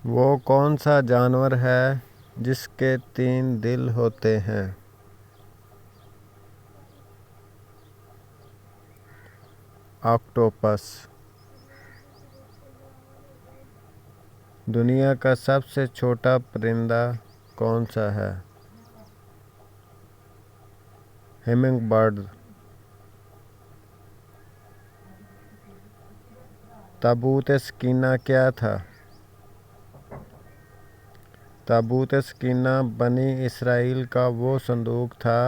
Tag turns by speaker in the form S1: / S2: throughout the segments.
S1: وہ کون سا جانور ہے جس کے 3 دل ہوتے ہیں؟ آکٹوپس۔ دنیا کا سب سے چھوٹا پرندہ کون سا ہے؟ Humming bird. تابوت سکینہ کیا تھا؟ تابوت سکینہ بنی اسرائیل کا وہ صندوق تھا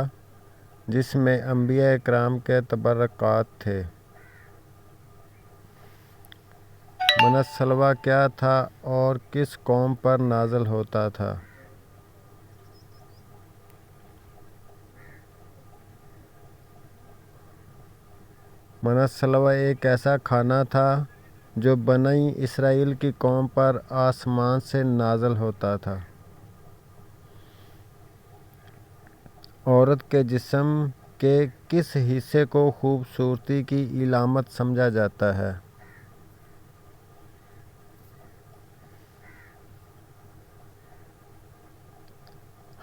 S1: جس میں انبیاء اکرام کے تبرکات تھے۔ من السلویٰ کیا تھا اور کس قوم پر نازل ہوتا تھا؟ من السلویٰ ایک ایسا کھانا تھا جو بنی اسرائیل کی قوم پر آسمان سے نازل ہوتا تھا۔ عورت کے جسم کے کس حصے کو خوبصورتی کی علامت سمجھا جاتا ہے؟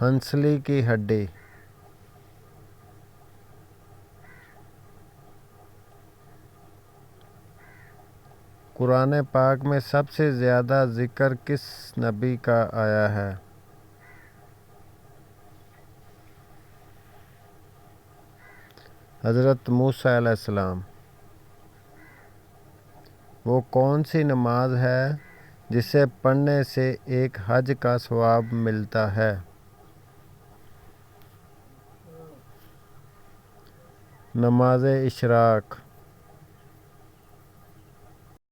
S1: ہنسلی کی ہڈی۔ قرآن پاک میں سب سے زیادہ ذکر کس نبی کا آیا ہے؟ حضرت موسیٰ علیہ السلام۔ وہ کون سی نماز ہے جسے پڑھنے سے ایک حج کا ثواب ملتا ہے؟ نماز اشراق۔